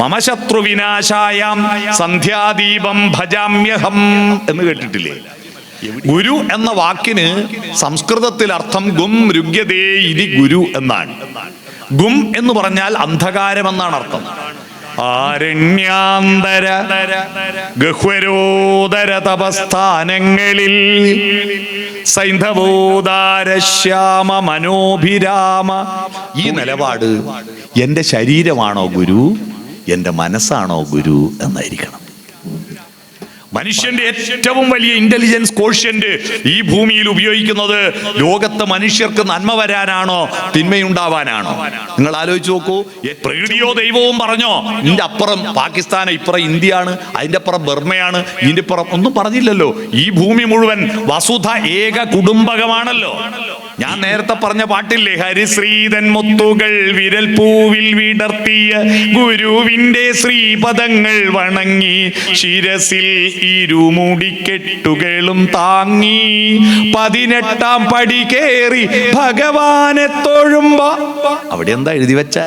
മമ ശത്രുവിനാശായാം സന്ധ്യാദീപം ഭജാമ്യഹം എന്ന് കേട്ടിട്ടില്ലേ? ഗുരു എന്ന വാക്കിന് സംസ്കൃതത്തിൽ അർത്ഥം ഗും രുഗ്യതേ ഇതി ഗുരു എന്നാണ്. ഗും എന്ന് പറഞ്ഞാൽ അന്ധകാരം എന്നാണ് അർത്ഥം. ആരണ്യാന്തര ഗഹ്വരോദര തപസ്ഥാനങ്ങളിൽ സൈന്ധവോദാര ശ്യാമ മനോഭിരാമ. ഈ നിലപാട് എൻ്റെ ശരീരമാണോ ഗുരു, എൻ്റെ മനസ്സാണോ ഗുരു എന്നായിരിക്കണം. മനുഷ്യന്റെ ഏറ്റവും വലിയ ഇന്റലിജൻസ് കോഷ്യന്റ് ഈ ഭൂമിയിൽ ഉപയോഗിക്കുന്നത് ലോകത്ത് മനുഷ്യർക്ക് നന്മ വരാനാണോ തിന്മയുണ്ടാവാനാണോ? നിങ്ങൾ ആലോചിച്ച് നോക്കൂ. പ്രകൃതിയോ ദൈവവും പറഞ്ഞോ ഇതിന്റെ അപ്പുറം പാകിസ്ഥാൻ, ഇപ്പുറം ഇന്ത്യയാണ്, അതിന്റെ അപ്പുറം ബർമ്മയാണ്, ഇതിന്റെ അപ്പുറം ഒന്നും പറഞ്ഞില്ലല്ലോ. ഈ ഭൂമി മുഴുവൻ വസുധ ഏക കുടുംബകമാണല്ലോ. ഞാൻ നേരത്തെ പറഞ്ഞ പാട്ടില്ലേ, ഹരിശ്രീതൻ മുത്തുകൾ വിരൽ പൂവിൽ വിടർത്തിയ ഗുരുവിന്റെ ശ്രീപദങ്ങൾ വണങ്ങി ശിരസിൽ ഇരുമുടിക്കെട്ടുകളും താങ്ങി 18-ാം പടി കേറി ഭഗവാനെ തൊഴുമ്പോ. അവിടെ എന്താ എഴുതി വെച്ച?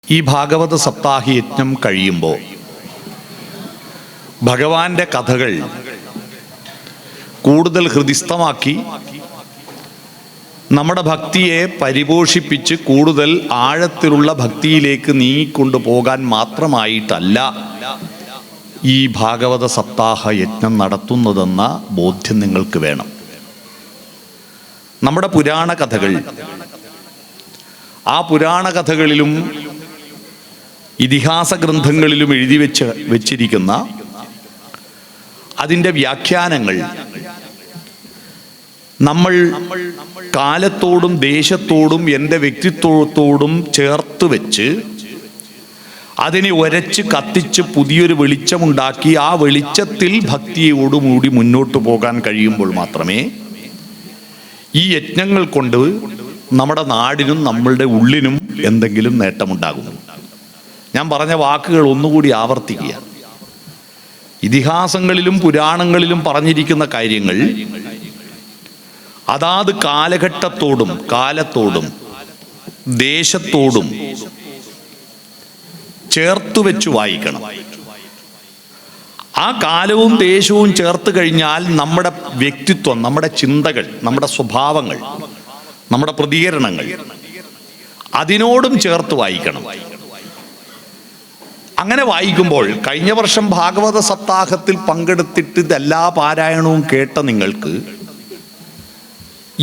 ഈ ഭാഗവത സപ്താഹി യജ്ഞം കഴിയുമ്പോൾ ഭഗവാന്റെ കഥകൾ കൂടുതൽ ഹൃദിസ്ഥമാക്കി നമ്മുടെ ഭക്തിയെ പരിപോഷിപ്പിച്ച് കൂടുതൽ ആഴത്തിലുള്ള ഭക്തിയിലേക്ക് നീങ്ങിക്കൊണ്ടു പോകാൻ മാത്രമായിട്ടല്ല ഈ ഭാഗവത സപ്താഹ യജ്ഞം നടത്തുന്നതെന്ന ബോധ്യം നിങ്ങൾക്ക് വേണം. നമ്മുടെ പുരാണ കഥകൾ, ആ പുരാണ കഥകളിലും ഇതിഹാസ ഗ്രന്ഥങ്ങളിലും എഴുതി വെച്ചിരിക്കുന്ന അതിൻ്റെ വ്യാഖ്യാനങ്ങൾ നമ്മൾ കാലത്തോടും ദേശത്തോടും എൻ്റെ വ്യക്തിത്വത്തോടും ചേർത്ത് വെച്ച് അതിനെ ഉരച്ച് കത്തിച്ച് പുതിയൊരു വെളിച്ചമുണ്ടാക്കി ആ വെളിച്ചത്തിൽ ഭക്തിയോടുകൂടി മുന്നോട്ട് പോകാൻ കഴിയുമ്പോൾ മാത്രമേ ഈ യജ്ഞങ്ങൾ കൊണ്ട് നമ്മുടെ നാടിനും നമ്മളുടെ ഉള്ളിനും എന്തെങ്കിലും നേട്ടമുണ്ടാകും. ഞാൻ പറഞ്ഞ വാക്കുകൾ ഒന്നുകൂടി ആവർത്തിക്കുക. ഇതിഹാസങ്ങളിലും പുരാണങ്ങളിലും പറഞ്ഞിരിക്കുന്ന കാര്യങ്ങൾ അതാത് കാലഘട്ടത്തോടും കാലത്തോടും ദേശത്തോടും ചേർത്ത് വെച്ച് വായിക്കണം. ആ കാലവും ദേശവും ചേർത്ത് കഴിഞ്ഞാൽ നമ്മുടെ വ്യക്തിത്വം, നമ്മുടെ ചിന്തകൾ, നമ്മുടെ സ്വഭാവങ്ങൾ, നമ്മുടെ പ്രതികരണങ്ങൾ അതിനോടും ചേർത്ത് വായിക്കണം. അങ്ങനെ വായിക്കുമ്പോൾ കഴിഞ്ഞ വർഷം ഭാഗവത സപ്താഹത്തിൽ പങ്കെടുത്തിട്ട് ഇതെല്ലാ പാരായണവും കേട്ട നിങ്ങൾക്ക്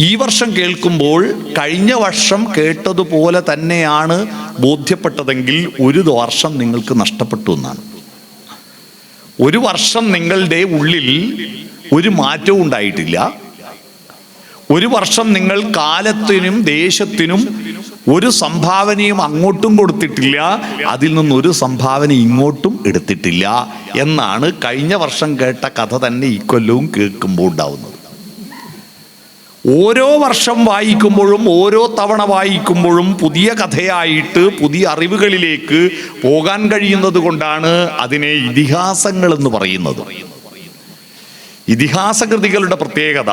ഈ വർഷം കേൾക്കുമ്പോൾ കഴിഞ്ഞ വർഷം കേട്ടതുപോലെ തന്നെയാണ് ബോധ്യപ്പെട്ടതെങ്കിൽ ഒരു വർഷം നിങ്ങൾക്ക് നഷ്ടപ്പെട്ടു എന്നാണ്. ഒരു വർഷം നിങ്ങളുടെ ഉള്ളിൽ ഒരു മാറ്റവും ഉണ്ടായിട്ടില്ല. ഒരു വർഷം നിങ്ങൾ കാലത്തിനും ദേശത്തിനും ഒരു സംഭാവനയും അങ്ങോട്ടും കൊടുത്തിട്ടില്ല, അതിൽ നിന്നൊരു സംഭാവന ഇങ്ങോട്ടും എടുത്തിട്ടില്ല എന്നാണ് കഴിഞ്ഞ വർഷം കേട്ട കഥ തന്നെ ഇക്കൊല്ലവും കേൾക്കുമ്പോൾ ഉണ്ടാവുന്നത്. ഓരോ വർഷം വായിക്കുമ്പോഴും ഓരോ തവണ വായിക്കുമ്പോഴും പുതിയ കഥയായിട്ട് പുതിയ അറിവുകളിലേക്ക് പോകാൻ കഴിയുന്നത് കൊണ്ടാണ് അതിനെ ഇതിഹാസങ്ങൾ എന്ന് പറയുന്നത്. ഇതിഹാസ കൃതികളുടെ പ്രത്യേകത,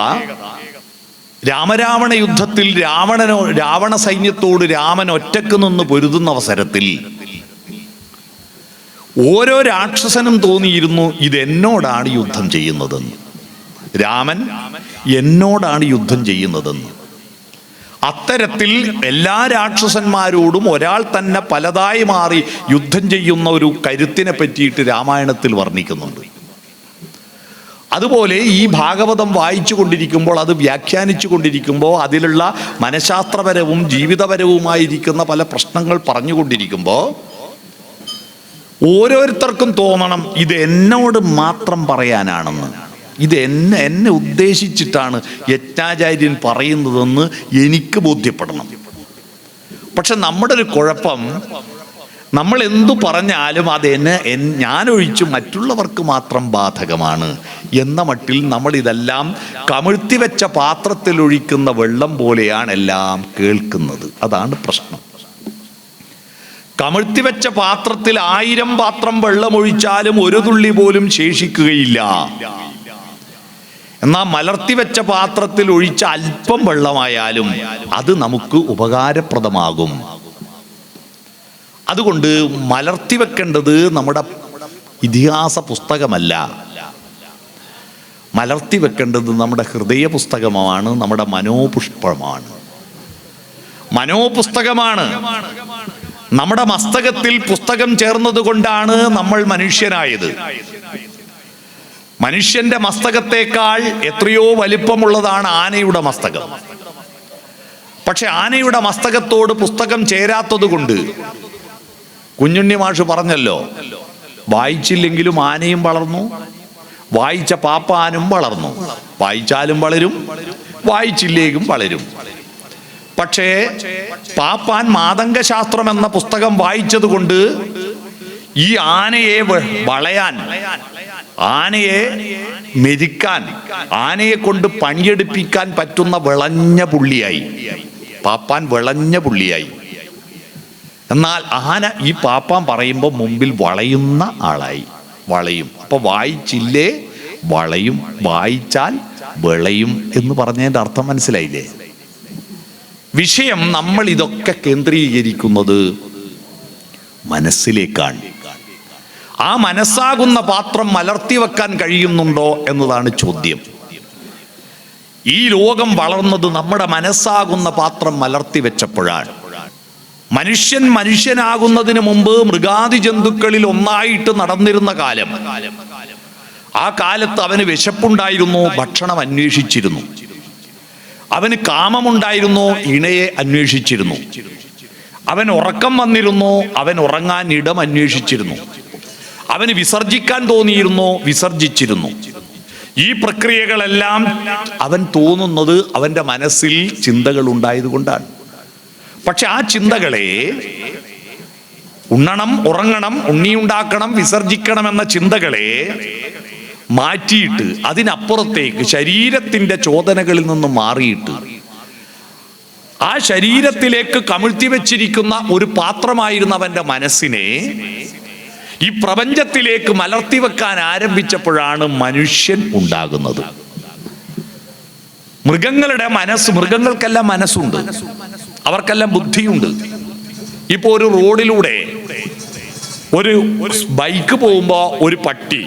രാമരാവണ യുദ്ധത്തിൽ രാവണ സൈന്യത്തോട് രാമൻ ഒറ്റക്ക് നിന്ന് പൊരുതുന്ന അവസരത്തിൽ ഓരോ രാക്ഷസനും തോന്നിയിരുന്നു ഇതെന്നോടാണ് യുദ്ധം ചെയ്യുന്നതെന്ന്. രാമൻ എന്നോടാണ് യുദ്ധം ചെയ്യുന്നതെന്ന്. അത്തരത്തിൽ എല്ലാ രാക്ഷസന്മാരോടും ഒരാൾ തന്നെ പലതായി മാറി യുദ്ധം ചെയ്യുന്ന ഒരു കരുത്തിനെ പറ്റിയിട്ട് രാമായണത്തിൽ വർണ്ണിക്കുന്നുണ്ട്. അതുപോലെ ഈ ഭാഗവതം വായിച്ചു കൊണ്ടിരിക്കുമ്പോൾ, അത് വ്യാഖ്യാനിച്ചു കൊണ്ടിരിക്കുമ്പോൾ അതിലുള്ള മനഃശാസ്ത്രപരവും ജീവിതപരവുമായിരിക്കുന്ന പല പ്രശ്നങ്ങൾ പറഞ്ഞുകൊണ്ടിരിക്കുമ്പോൾ ഓരോരുത്തർക്കും തോന്നണം ഇത് എന്നോട് മാത്രം പറയാനാണെന്ന്, ഇത് എന്നെ ഉദ്ദേശിച്ചിട്ടാണ് യജ്ഞാചാര്യൻ പറയുന്നതെന്ന് എനിക്ക് ബോധ്യപ്പെടണം. പക്ഷെ നമ്മുടെ ഒരു കുഴപ്പം, നമ്മൾ എന്തു പറഞ്ഞാലും അത് ഞാനൊഴിച്ച് മറ്റുള്ളവർക്ക് മാത്രം ബാധകമാണ് എന്ന മട്ടിൽ നമ്മൾ ഇതെല്ലാം കമിഴ്ത്തിവെച്ച പാത്രത്തിൽ ഒഴിക്കുന്ന വെള്ളം പോലെയാണ് എല്ലാം കേൾക്കുന്നത്. അതാണ് പ്രശ്നം. കമിഴ്ത്തിവെച്ച പാത്രത്തിൽ 1000 പാത്രം വെള്ളമൊഴിച്ചാലും ഒരു തുള്ളി പോലും ശേഷിക്കുകയില്ല. എന്നാൽ മലർത്തിവെച്ച പാത്രത്തിൽ ഒഴിച്ച അല്പം വെള്ളമായാലും അത് നമുക്ക് ഉപകാരപ്രദമാകും. അതുകൊണ്ട് മലർത്തി വെക്കേണ്ടത് നമ്മുടെ ഇതിഹാസ പുസ്തകമല്ല, മലർത്തി വെക്കേണ്ടത് നമ്മുടെ ഹൃദയ പുസ്തകമാണ്, നമ്മുടെ മനോപുഷ്പമാണ്, മനോപുസ്തകമാണ്. നമ്മുടെ മസ്തകത്തിൽ പുസ്തകം ചേർന്നത് കൊണ്ടാണ് നമ്മൾ മനുഷ്യനായത്. മനുഷ്യന്റെ മസ്തകത്തേക്കാൾ എത്രയോ വലിപ്പമുള്ളതാണ് ആനയുടെ മസ്തകം. പക്ഷെ ആനയുടെ മസ്തകത്തോട് പുസ്തകം ചേരാത്തത് കൊണ്ട് കുഞ്ഞുണ്ണി മാഷ് പറഞ്ഞല്ലോ, വായിച്ചില്ലെങ്കിലും ആനയും വളർന്നു, വായിച്ച പാപ്പാനും വളർന്നു. വായിച്ചാലും വളരും, വായിച്ചില്ലേക്കും വളരും. പക്ഷേ പാപ്പാൻ മാതംഗശാസ്ത്രം എന്ന പുസ്തകം വായിച്ചത് കൊണ്ട് ഈ ആനയെ വളയാൻ, ആനയെ മെതിക്കാൻ, ആനയെ കൊണ്ട് പണിയെടുപ്പിക്കാൻ പറ്റുന്ന വിളഞ്ഞ പുള്ളിയായി. പാപ്പാൻ വിളഞ്ഞ പുള്ളിയായി. എന്നാൽ ആന ഈ പാപ്പാൻ പറയുമ്പോൾ മുമ്പിൽ വളയുന്ന ആളായി. വളയും. അപ്പൊ വായിച്ചില്ലേ വളയും, വായിച്ചാൽ വിളയും എന്ന് പറഞ്ഞതിന്റെ അർത്ഥം മനസ്സിലായില്ലേ? വിഷയം നമ്മൾ ഇതൊക്കെ കേന്ദ്രീകരിക്കുന്നത് മനസ്സിലേക്കാണ്. ആ മനസ്സാകുന്ന പാത്രം മലർത്തി വെക്കാൻ കഴിയുന്നുണ്ടോ എന്നതാണ് ചോദ്യം. ഈ ലോകം വളർന്നത് നമ്മുടെ മനസ്സാകുന്ന പാത്രം മലർത്തി വെച്ചപ്പോഴാണ്. മനുഷ്യൻ മനുഷ്യനാകുന്നതിന് മുമ്പ് മൃഗാദി ജന്തുക്കളിൽ ഒന്നായിട്ട് നടന്നിരുന്ന കാലം. ആ കാലത്ത് അവന് വിശപ്പുണ്ടായിരുന്നു, ഭക്ഷണം അന്വേഷിച്ചിരുന്നു. അവന് കാമമുണ്ടായിരുന്നു, ഇണയെ അന്വേഷിച്ചിരുന്നു. അവൻ ഉറക്കം വന്നിരുന്നു, അവൻ ഉറങ്ങാൻ ഇടം അന്വേഷിച്ചിരുന്നു. അവന് വിസർജിക്കാൻ തോന്നിയിരുന്നു, വിസർജിച്ചിരുന്നു. ഈ പ്രക്രിയകളെല്ലാം അവൻ തോന്നുന്നത് അവന്റെ മനസ്സിൽ ചിന്തകൾ ഉണ്ടായതുകൊണ്ടാണ്. പക്ഷെ ആ ചിന്തകളെ ഉണ്ണണം, ഉറങ്ങണം, ഉണ്ണിയുണ്ടാക്കണം, വിസർജിക്കണം എന്ന ചിന്തകളെ മാറ്റിയിട്ട് അതിനപ്പുറത്തേക്ക് ശരീരത്തിന്റെ ചോദനകളിൽ നിന്ന് മാറിയിട്ട് ആ ശരീരത്തിലേക്ക് കമിഴ്ത്തി വെച്ചിരിക്കുന്ന ഒരു പാത്രമായിരുന്ന അവന്റെ മനസ്സിനെ ഈ പ്രപഞ്ചത്തിലേക്ക് മലർത്തി വെക്കാൻ ആരംഭിച്ചപ്പോഴാണ് മനുഷ്യൻ ഉണ്ടാകുന്നത്. മൃഗങ്ങളുടെ മനസ്സ്, മൃഗങ്ങൾക്കെല്ലാം മനസ്സുണ്ട്, അവർക്കെല്ലാം ബുദ്ധിയുണ്ട്. ഇപ്പൊ ഒരു റോഡിലൂടെ ഒരു ബൈക്ക് പോകുമ്പോ ഒരു പട്ടി,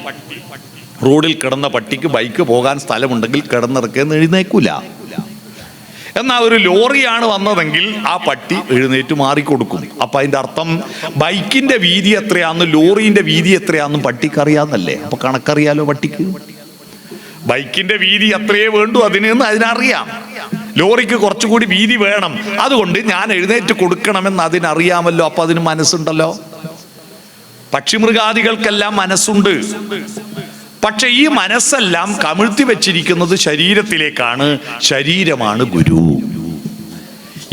റോഡിൽ കിടന്ന പട്ടിക്ക് ബൈക്ക് പോകാൻ സ്ഥലമുണ്ടെങ്കിൽ കിടന്നിറക്കെന്ന് എഴുന്നേക്കൂല. എന്നാൽ ഒരു ലോറിയാണ് വന്നതെങ്കിൽ ആ പട്ടി എഴുന്നേറ്റ് മാറിക്കൊടുക്കും. അപ്പൊ അതിന്റെ അർത്ഥം ബൈക്കിന്റെ വീതി എത്രയാന്നും ലോറിന്റെ വീതി എത്രയാന്നും പട്ടിക്ക് അറിയാന്നല്ലേ? അപ്പൊ കണക്കറിയാലോ പട്ടിക്ക്. ബൈക്കിന്റെ വീതി എത്രയേ വേണ്ടു അതിനറിയാം. ലോറിക്ക് കുറച്ചുകൂടി വീതി വേണം, അതുകൊണ്ട് ഞാൻ എഴുന്നേറ്റ് കൊടുക്കണമെന്ന് അതിനറിയാമല്ലോ. അപ്പൊ അതിന് മനസ്സുണ്ടല്ലോ. പക്ഷിമൃഗാദികൾക്കെല്ലാം മനസ്സുണ്ട്. പക്ഷെ ഈ മനസ്സെല്ലാം കമിഴ്ത്തി വെച്ചിരിക്കുന്നത് ശരീരത്തിലേക്കാണ്. ശരീരമാണ് ഗുരു.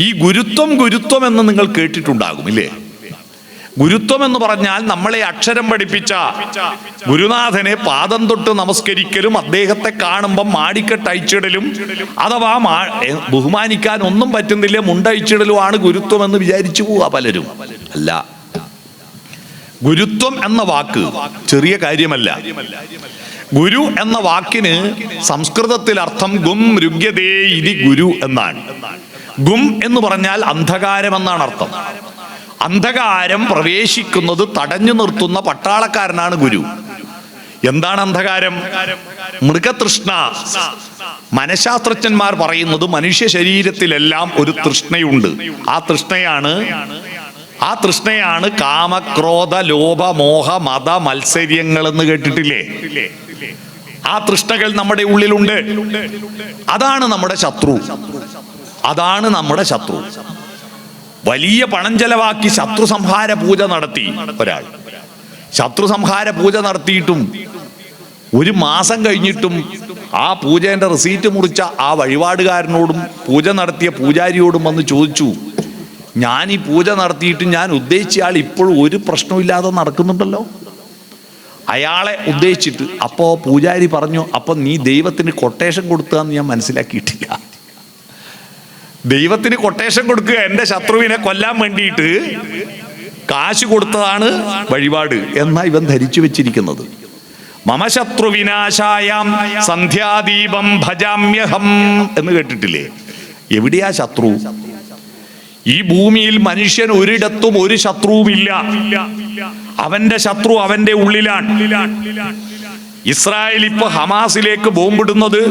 ഈ ഗുരുത്വം ഗുരുത്വം എന്ന് നിങ്ങൾ കേട്ടിട്ടുണ്ടാകും ഇല്ലേ? ഗുരുത്വം എന്ന് പറഞ്ഞാൽ നമ്മളെ അക്ഷരം പഠിപ്പിച്ച ഗുരുനാഥനെ പാദം തൊട്ട് നമസ്കരിക്കലും അദ്ദേഹത്തെ കാണുമ്പം മാടിക്കെട്ട് അയച്ചിടലും അഥവാ ബഹുമാനിക്കാൻ ഒന്നും പറ്റുന്നില്ല മുണ്ടയച്ചിടലുമാണ് ഗുരുത്വം എന്ന് വിചാരിച്ചു പോവാ പലരും. അല്ല, ഗുരുത്വം എന്ന വാക്ക് ചെറിയ കാര്യമല്ല. ഗുരു എന്ന വാക്കിന് സംസ്കൃതത്തിൽ അർത്ഥം ഗും രുഗ്യതേ ഇതി ഗുരു എന്നാണ്. ഗും എന്ന് പറഞ്ഞാൽ അന്ധകാരം എന്നാണ് അർത്ഥം. അന്ധകാരം പ്രവേശിക്കുന്നത് തടഞ്ഞു നിർത്തുന്ന പട്ടാളക്കാരനാണ് ഗുരു. എന്താണ് അന്ധകാരം? മൃഗതൃഷ്ണ. മനഃശാസ്ത്രജ്ഞന്മാർ പറയുന്നത് മനുഷ്യ ശരീരത്തിലെല്ലാം ഒരു തൃഷ്ണയുണ്ട്. ആ തൃഷ്ണയാണ് കാമക്രോധ ലോഭ മോഹ മത മത്സര്യങ്ങൾ എന്ന് കേട്ടിട്ടില്ലേ? ആ തൃഷ്ണകൾ നമ്മുടെ ഉള്ളിലുണ്ട്. അതാണ് നമ്മുടെ ശത്രു. അതാണ് നമ്മുടെ ശത്രു. വലിയ പണം ചെലവാക്കി ശത്രു സംഹാര പൂജ നടത്തി ഒരാൾ. ശത്രു സംഹാര പൂജ നടത്തിയിട്ടും ഒരു മാസം കഴിഞ്ഞിട്ടും ആ പൂജേന്റെ റെസീറ്റ് മുറിച്ച ആ വഴിപാടുകാരനോടും പൂജ നടത്തിയ പൂജാരിയോടും വന്ന് ചോദിച്ചു, ഞാൻ ഈ പൂജ നടത്തിയിട്ട് ഞാൻ ഉദ്ദേശിച്ച ആൾ ഇപ്പോഴും ഒരു പ്രശ്നമില്ലാതെ നടക്കുന്നുണ്ടല്ലോ. അയാളെ ഉദ്ദേശിച്ചിട്ട് അപ്പോ പൂജാരി പറഞ്ഞു, അപ്പൊ നീ ദൈവത്തിന് കൊട്ടേഷൻ കൊടുത്താന്ന് ഞാൻ മനസ്സിലാക്കിയിട്ടില്ല. ദൈവത്തിന് കൊട്ടേഷൻ കൊടുക്കുക എന്റെ ശത്രുവിനെ കൊല്ലാൻ വേണ്ടിയിട്ട് കാശ് കൊടുത്തതാണ് വഴിപാട് എന്നാ ഇവൻ ധരിച്ചു വെച്ചിരിക്കുന്നത്. മമ ശത്രു വിനാശായാം സന്ധ്യാദീപം ഭജാമ്യഹം എന്ന് കേട്ടിട്ടില്ലേ? എവിടെയാ ശത്രു? ഈ ഭൂമിയിൽ മനുഷ്യൻ ഒരിടത്തും ഒരു ശത്രുവുമില്ല. അവന്റെ ശത്രു അവന്റെ ഉള്ളിലാണ്. ഇസ്രായേൽ ഇപ്പൊ ഹമാസിലേക്ക് ബോംബിടുന്നത്,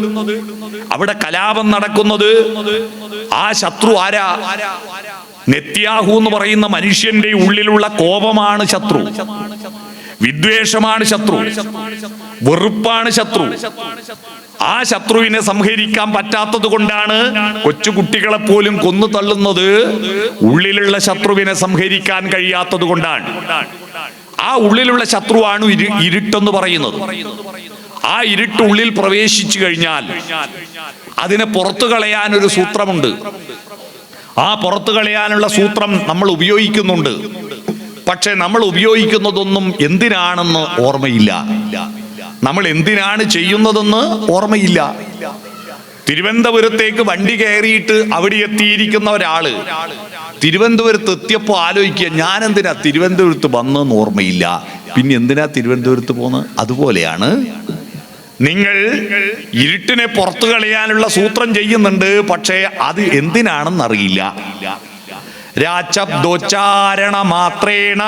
അവിടെ കലാപം നടക്കുന്നത്, ആ ശത്രു ആരാ? നെത്യാഹു എന്ന് പറയുന്ന മനുഷ്യന്റെ ഉള്ളിലുള്ള കോപമാണ് ശത്രു, വിദ്വേഷമാണ് ശത്രു, വെറുപ്പാണ് ശത്രു. ആ ശത്രുവിനെ സംഹരിക്കാൻ പറ്റാത്തത് കൊണ്ടാണ് കൊച്ചുകുട്ടികളെ പോലും കൊന്നു തള്ളുന്നത്. ഉള്ളിലുള്ള ശത്രുവിനെ സംഹരിക്കാൻ കഴിയാത്തത് കൊണ്ടാണ്. ആ ഉള്ളിലുള്ള ശത്രുവാണ് ഇരുട്ടെന്ന് പറയുന്നത്. ആ ഇരുട്ട് ഉള്ളിൽ പ്രവേശിച്ചു കഴിഞ്ഞാൽ അതിനെ പുറത്തു കളയാൻ ഒരു സൂത്രമുണ്ട്. ആ പുറത്തു കളയാനുള്ള സൂത്രം നമ്മൾ ഉപയോഗിക്കുന്നുണ്ട്. പക്ഷെ നമ്മൾ ഉപയോഗിക്കുന്നതൊന്നും എന്തിനാണെന്ന് ഓർമ്മയില്ല. നമ്മൾ എന്തിനാണ് ചെയ്യുന്നതെന്ന് ഓർമ്മയില്ല. തിരുവനന്തപുരത്തേക്ക് വണ്ടി കയറിയിട്ട് അവിടെ എത്തിയിരിക്കുന്ന ഒരാള് തിരുവനന്തപുരത്ത് എത്തിയപ്പോൾ ആലോചിക്കുക, ഞാൻ എന്തിനാ തിരുവനന്തപുരത്ത് വന്നെന്ന് ഓർമ്മയില്ല, പിന്നെ എന്തിനാ തിരുവനന്തപുരത്ത് പോകുന്നത്? അതുപോലെയാണ് നിങ്ങൾ ഇരുട്ടിനെ പുറത്തു കളയാനുള്ള സൂത്രം ചെയ്യുന്നുണ്ട്, പക്ഷേ അത് എന്തിനാണെന്നറിയില്ല. രാശബ്ദോച്ചാരണ മാത്രേണ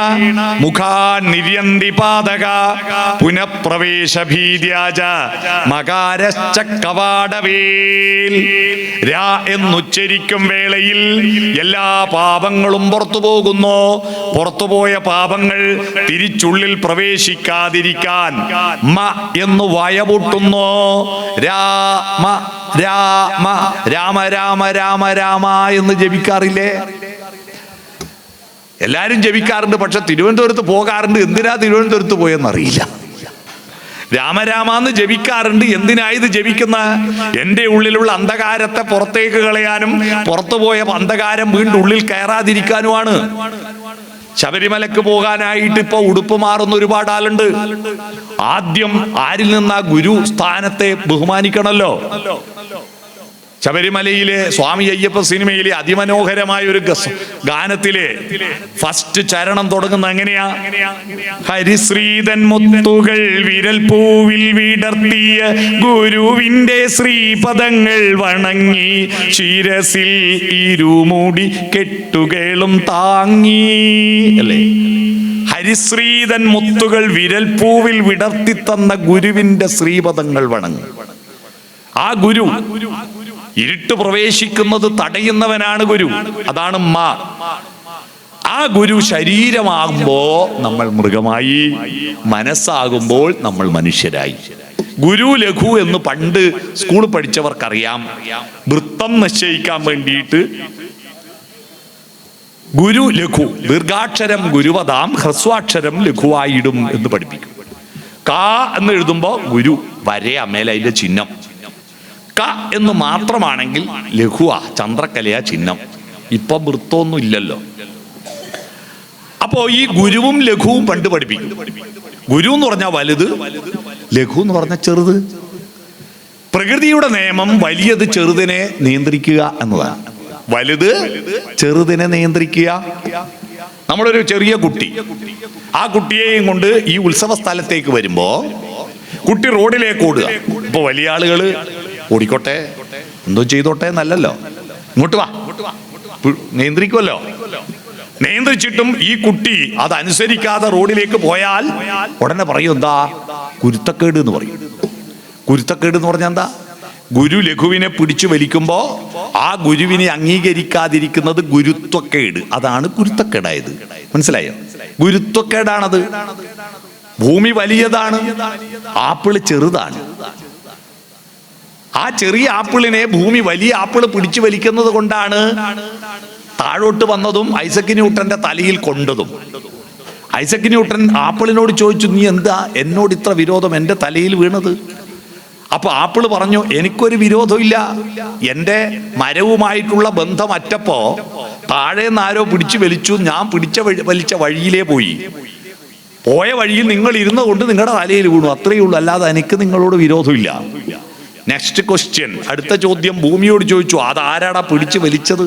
മുഖാൻ നിര്യന്തി പാതക പുനഃപ്രവേശ ഭീര്യാജ മകാരശ്ച കവാടവേൽ. രാ എന്നുച്ചരിക്കും വേളയിൽ എല്ലാ പാപങ്ങളും പുറത്തു പോകുന്നു. പുറത്തുപോയ പാപങ്ങൾ തിരിച്ചുള്ളിൽ പ്രവേശിക്കാതിരിക്കാൻ മ എന്ന് വയപൊട്ടുന്നു. രാമ രാമ രാമ രാമ രാമ രാമ എന്ന് ജപിക്കാറില്ലേ? എല്ലാരും ജപിക്കാറുണ്ട്, പക്ഷെ തിരുവനന്തപുരത്ത് പോകാറുണ്ട്. എന്തിനാ തിരുവനന്തപുരത്ത് പോയെന്നറിയില്ല. രാമരാമാന്ന് ജപിക്കാറുണ്ട്. എന്തിനാ ഇത് ജപിക്കുന്ന? എൻ്റെ ഉള്ളിലുള്ള അന്ധകാരത്തെ പുറത്തേക്ക് കളയാനും പുറത്തുപോയ അന്ധകാരം വീണ്ടും ഉള്ളിൽ കയറാതിരിക്കാനുമാണ്. ശബരിമലക്ക് പോകാനായിട്ട് ഇപ്പൊ ഉടുപ്പ് മാറുന്ന ഒരുപാട് ആളുണ്ട്. ആദ്യം ആരിൽ നിന്നാ ഗുരു സ്ഥാനത്തെ ബഹുമാനിക്കണല്ലോ. ശബരിമലയിലെ സ്വാമി അയ്യപ്പ സിനിമയിലെ അതിമനോഹരമായ ഒരു ഗാനത്തിലെ ഫസ്റ്റ് ചരണം തുടങ്ങുന്ന എങ്ങനെയാ? ഹരിശ്രീതൻ മുത്തുകൾ വിരൽ പൂവിൽ വിടർത്തിയ ഗുരുവിന്റെ ശ്രീപദങ്ങൾ വണങ്ങി ശിരസിൽ ഇരുമുടി കെട്ടുകളും താങ്ങി. അല്ലേ? ഹരിശ്രീതൻ മുത്തുകൾ വിരൽ പൂവിൽ വിടർത്തി തന്ന ഗുരുവിന്റെ ശ്രീപദങ്ങൾ വണങ്ങി. ആ ഗുരു ഇരുട്ട് പ്രവേശിക്കുന്നത് തടയുന്നവനാണ് ഗുരു. അതാണ് മാ. ആ ഗുരു ശരീരമാകുമ്പോ നമ്മൾ മൃഗമായി, മനസ്സാകുമ്പോൾ നമ്മൾ മനുഷ്യരായി. ഗുരു ലഘു എന്ന് പണ്ട് സ്കൂൾ പഠിച്ചവർക്കറിയാം. വൃത്തം നിശ്ചയിക്കാൻ വേണ്ടിയിട്ട് ഗുരു ലഘു, ദീർഘാക്ഷരം ഗുരുവതാം ഹ്രസ്വാക്ഷരം ലഘുവായിടും എന്ന് പഠിപ്പിക്കും. കാ എന്ന് എഴുതുമ്പോ ഗുരു വരയാ മേലെ അതിന്റെ ചിഹ്നം. ക എന്ന് മാത്രമാണെങ്കിൽ ലഘുവാ, ചന്ദ്രക്കലയാ ചിഹ്നം. ഇപ്പൊ വൃത്തമൊന്നും ഇല്ലല്ലോ. അപ്പോ ഈ ഗുരുവും ലഘുവും പണ്ട് പഠിപ്പിക്കും. ഗുരു എന്ന് പറഞ്ഞാൽ വലുത്, ലഘു എന്ന് പറഞ്ഞാൽ ചെറുത്. പ്രകൃതിയുടെ നിയമം വലിയത് ചെറുതിനെ നിയന്ത്രിക്കുക എന്നതാണ്. വലുത് ചെറുതിനെ നിയന്ത്രിക്കുക. നമ്മളൊരു ചെറിയ കുട്ടി, ആ കുട്ടിയെയും കൊണ്ട് ഈ ഉത്സവ സ്ഥലത്തേക്ക് വരുമ്പോ കുട്ടി റോഡിലേക്ക് ഓടുക. ഇപ്പൊ വലിയ ആളുകള് ഓടിക്കോട്ടെ, എന്തോ ചെയ്തോട്ടെ എന്നല്ലല്ലോ, ഇങ്ങോട്ട് വാ നിയന്ത്രിക്കുമല്ലോ. നിയന്ത്രിച്ചിട്ടും ഈ കുട്ടി അതനുസരിക്കാതെ റോഡിലേക്ക് പോയാൽ ഉടനെ പറയും എന്താ? കുരുത്തക്കേട് എന്ന് പറയും. കുരുത്തക്കേട് എന്ന് പറഞ്ഞാൽ എന്താ? ഗുരു ലഘുവിനെ പിടിച്ചു വലിക്കുമ്പോ ആ ഗുരുവിനെ അംഗീകരിക്കാതിരിക്കുന്നത് ഗുരുത്വക്കേട്. അതാണ് കുരുത്തക്കേടായത്. മനസ്സിലായോ? ഗുരുത്വക്കേടാണത്. ഭൂമി വലിയതാണ്, ആപ്പിള് ചെറുതാണ്. ആ ചെറിയ ആപ്പിളിനെ ഭൂമി വലിയ ആപ്പിള് പിടിച്ചു വലിക്കുന്നത് കൊണ്ടാണ് താഴോട്ട് വന്നതും ഐസക് ന്യൂട്ടന്റെ തലയിൽ കൊണ്ടതും. ഐസക് ന്യൂട്ടൻ ആപ്പിളിനോട് ചോദിച്ചു, നീ എന്താ എന്നോട് ഇത്ര വിരോധം എൻ്റെ തലയിൽ വീണത്? അപ്പൊ ആപ്പിള് പറഞ്ഞു, എനിക്കൊരു വിരോധമില്ല, എൻ്റെ മരവുമായിട്ടുള്ള ബന്ധം അറ്റപ്പോ താഴേന്ന് ആരോ പിടിച്ചു വലിച്ചു, ഞാൻ വലിച്ച വഴിയിലേ പോയി. പോയ വഴിയിൽ നിങ്ങൾ ഇരുന്ന കൊണ്ട് നിങ്ങളുടെ തലയിൽ വീണു, അത്രയേ ഉള്ളൂ, അല്ലാതെ എനിക്ക് നിങ്ങളോട് വിരോധമില്ല. നെക്സ്റ്റ് ക്വസ്റ്റ്യൻ, അടുത്ത ചോദ്യം ഭൂമിയോട് ചോദിച്ചു, അതാരാടാ പിടിച്ചു വലിച്ചത്?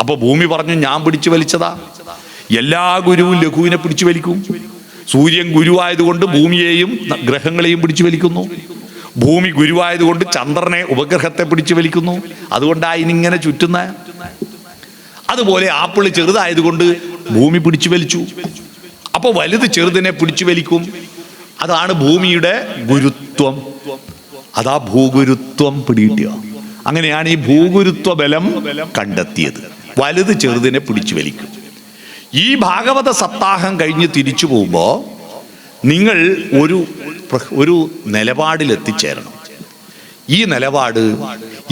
അപ്പൊ ഭൂമി പറഞ്ഞു, ഞാൻ പിടിച്ചു വലിച്ചതാ. എല്ലാ ഗുരുവും ലഘുവിനെ പിടിച്ചു വലിക്കും. സൂര്യൻ ഗുരുവായതുകൊണ്ട് ഭൂമിയെയും ഗ്രഹങ്ങളെയും പിടിച്ചു വലിക്കുന്നു. ഭൂമി ഗുരുവായതുകൊണ്ട് ചന്ദ്രനെ ഉപഗ്രഹത്തെ പിടിച്ചു വലിക്കുന്നു. അതുകൊണ്ടാണ് ഇനിങ്ങനെ ചുറ്റുന്ന. അതുപോലെ ആപ്പിൾ ചെറുതായതുകൊണ്ട് ഭൂമി പിടിച്ചു വലിച്ചു. അപ്പോൾ വലുത് ചെറുതിനെ പിടിച്ചു വലിക്കും. അതാണ് ഭൂമിയുടെ ഗുരുത്വം. അതാ ഭൂഗുരുത്വം പിടികിട്ടിയ. അങ്ങനെയാണ് ഈ ഭൂഗുരുത്വ ബലം കണ്ടെത്തിയത്. വലുത് ചെറുതിനെ പിടിച്ചു വലിക്കും. ഈ ഭാഗവത സപ്താഹം കഴിഞ്ഞ് തിരിച്ചു പോകുമ്പോൾ നിങ്ങൾ ഒരു നിലപാടിൽ എത്തിച്ചേരണം. ഈ നിലപാട്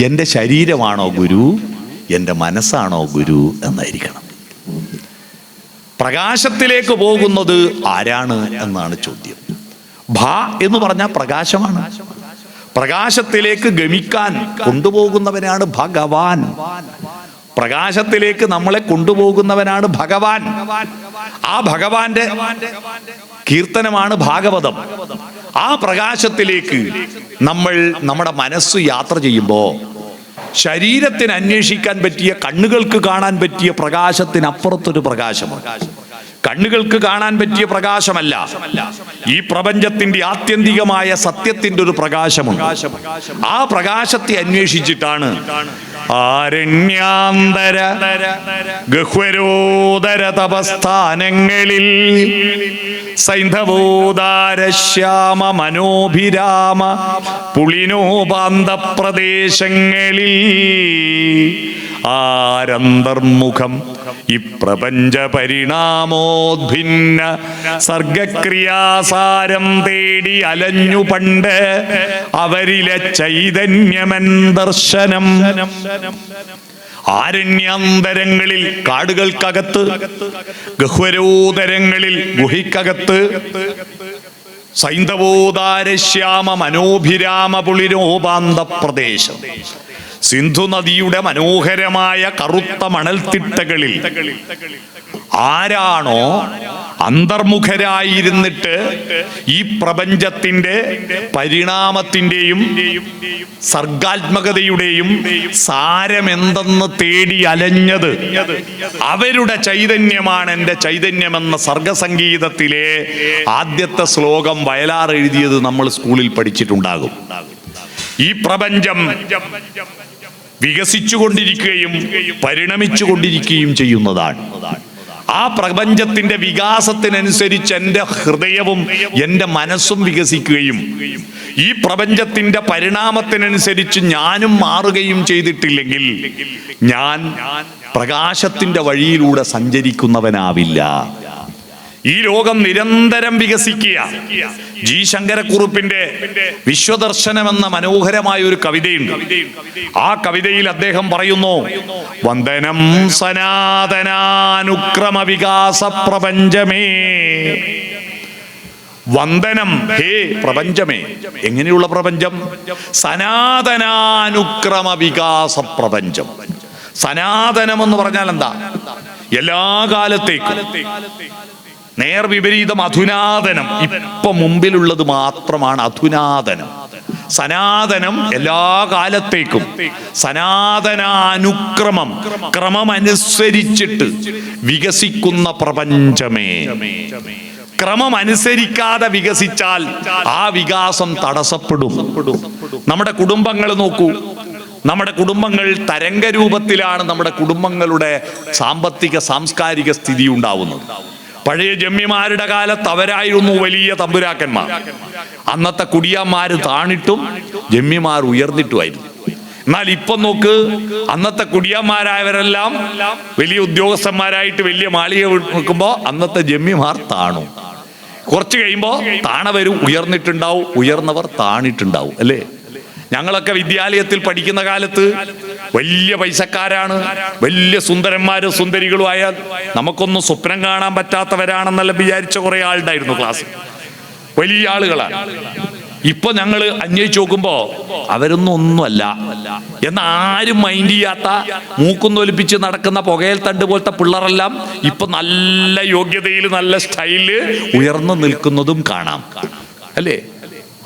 എൻ്റെ ശരീരമാണോ ഗുരു, എൻ്റെ മനസ്സാണോ ഗുരു എന്നായിരിക്കണം. പ്രകാശത്തിലേക്ക് പോകുന്നത് ആരാണ് എന്നാണ് ചോദ്യം. ഭ എന്ന് പറഞ്ഞാൽ പ്രകാശമാണ്. പ്രകാശത്തിലേക്ക് ഗമിക്കാൻ കൊണ്ടുപോകുന്നവനാണ് ഭഗവാൻ. പ്രകാശത്തിലേക്ക് നമ്മളെ കൊണ്ടുപോകുന്നവനാണ് ഭഗവാൻ. ആ ഭഗവാന്റെ കീർത്തനമാണ് ഭാഗവതം. ആ പ്രകാശത്തിലേക്ക് നമ്മുടെ മനസ്സ് യാത്ര ചെയ്യുമ്പോൾ ശരീരത്തിന് അന്വേഷിക്കാൻ പറ്റിയ, കണ്ണുകൾക്ക് കാണാൻ പറ്റിയ പ്രകാശത്തിനപ്പുറത്തൊരു പ്രകാശമാണ്. കണ്ണുകൾക്ക് കാണാൻ പറ്റിയ പ്രകാശമല്ല, ഈ പ്രപഞ്ചത്തിന്റെ ആത്യന്തികമായ സത്യത്തിന്റെ ഒരു പ്രകാശമുണ്ട്. ആ പ്രകാശത്തെ അന്വേഷിച്ചിട്ടാണ് ആരണ്യാന്തര ഗഹ്വരോദര തപസ്ഥാനങ്ങളിൽ സൈന്ധവോദാര ശ്യാമ മനോഭിരാമ പുളിനോപാന്ത പ്രദേശങ്ങളിൽ ആരന്തർമുഖം ഇപ്രപഞ്ച പരിണാമോദ്ഭിന്ന സർഗക്രിയാസാരം തേടി അലഞ്ഞു പണ്ട് അവരിലെ ചൈതന്യമെൻ ദർശനം. ആരണ്യാന്തരങ്ങളിൽ, കാടുകൾക്കകത്ത്, ഗഹ്വരോദരങ്ങളിൽ, ഗുഹയ്ക്കകത്ത്, സൈന്ധവോദാരശ്യാമ മനോഭിരാമ പുളിരോപാന്ത പ്രദേശം, സിന്ധു നദിയുടെ മനോഹരമായ കറുത്ത മണൽത്തിട്ടകളിൽ ആരാണോ അന്തർമുഖരായിരുന്നിട്ട് ഈ പ്രപഞ്ചത്തിന്റെ പരിണാമത്തിന്റെയും സർഗാത്മകതയുടെയും സാരമെന്തെന്ന് തേടി അലഞ്ഞത്, അവരുടെ ചൈതന്യമാണ് എൻ്റെ ചൈതന്യമെന്ന സർഗസംഗീതത്തിലെ ആദ്യത്തെ ശ്ലോകം വയലാർ എഴുതിയത് നമ്മൾ സ്കൂളിൽ പഠിച്ചിട്ടുണ്ടാകും. ഈ പ്രപഞ്ചം വികസിച്ചുകൊണ്ടിരിക്കുകയും പരിണമിച്ചുകൊണ്ടിരിക്കുകയും ചെയ്യുന്നതാണ്. ആ പ്രപഞ്ചത്തിന്റെ വികാസത്തിനനുസരിച്ച് എൻ്റെ ഹൃദയവും എൻ്റെ മനസ്സും വികസിക്കുകയും ഈ പ്രപഞ്ചത്തിന്റെ പരിണാമത്തിനനുസരിച്ച് ഞാനും മാറുകയും ചെയ്തിട്ടില്ലെങ്കിൽ ഞാൻ പ്രകാശത്തിന്റെ വഴിയിലൂടെ സഞ്ചരിക്കുന്നവനാവില്ല. ഈ ലോകം നിരന്തരം വികസിക്കുക. ജി ശങ്കരക്കുറുപ്പിന്റെ വിശ്വദർശനം എന്ന മനോഹരമായ ഒരു കവിതയുണ്ട്. ആ കവിതയിൽ അദ്ദേഹം പറയുന്നു, വന്ദനം സനാതനാനുക്രമ വികാസ പ്രപഞ്ചമേ. വന്ദനം ഹേ പ്രപഞ്ചമേ. എങ്ങനെയുള്ള പ്രപഞ്ചം? സനാതനാനുക്രമ വികാസ പ്രപഞ്ചം. സനാതനം എന്ന് പറഞ്ഞാൽ എന്താ? എല്ലാ കാലത്തേക്കും. നേർവിപരീതം അധുനാതനം. ഇപ്പൊ മുമ്പിലുള്ളത് മാത്രമാണ് അധുനാതനം. സനാതനം എല്ലാ കാലത്തേക്കും. സനാതനാനുക്രമം, ക്രമമനുസരിച്ചിട്ട് വികസിക്കുന്ന പ്രപഞ്ചമേ. ക്രമം അനുസരിക്കാതെ വികസിച്ചാൽ ആ വികാസം തടസ്സപ്പെടും. നമ്മുടെ കുടുംബങ്ങൾ നോക്കൂ. നമ്മുടെ കുടുംബങ്ങൾ തരംഗരൂപത്തിലാണ് നമ്മുടെ കുടുംബങ്ങളുടെ സാമ്പത്തിക സാംസ്കാരിക സ്ഥിതി ഉണ്ടാവുന്നത്. പഴയ ജമ്മിമാരുടെ കാലത്ത് അവരായിരുന്നു വലിയ തമ്പുരാക്കന്മാർ. അന്നത്തെ കുടിയന്മാര് താണിട്ടും ജമ്മിമാർ ഉയർന്നിട്ടുമായിരുന്നു. എന്നാൽ ഇപ്പൊ നോക്ക്, അന്നത്തെ കുടിയന്മാരായവരെല്ലാം വലിയ ഉദ്യോഗസ്ഥന്മാരായിട്ട് വലിയ മാളിക നിൽക്കുമ്പോ അന്നത്തെ ജമ്മിമാർ താണു. കുറച്ച് കഴിയുമ്പോ താണവരും ഉയർന്നിട്ടുണ്ടാവും, ഉയർന്നവർ താണിട്ടുണ്ടാവും. അല്ലേ? ഞങ്ങളൊക്കെ വിദ്യാലയത്തിൽ പഠിക്കുന്ന കാലത്ത് വലിയ പൈസക്കാരാണ്, വലിയ സുന്ദരന്മാരും സുന്ദരികളും ആയാൽ നമുക്കൊന്നും സ്വപ്നം കാണാൻ പറ്റാത്തവരാണെന്നെല്ലാം വിചാരിച്ച കുറെ ആളുണ്ടായിരുന്നു ക്ലാസ്സിൽ. വലിയ ആളുകളാണ്. ഇപ്പൊ ഞങ്ങൾ അന്വേഷിച്ച് നോക്കുമ്പോ അവരൊന്നും ഒന്നുമല്ല. എന്നാരും മൈൻഡ് ചെയ്യാത്ത, മൂക്കുന്നൊലിപ്പിച്ച് നടക്കുന്ന പുകയിൽ തണ്ട് പോലത്തെ പിള്ളേരെല്ലാം ഇപ്പൊ നല്ല യോഗ്യതയിൽ നല്ല സ്റ്റൈലില് ഉയർന്നു നിൽക്കുന്നതും കാണാം. അല്ലേ?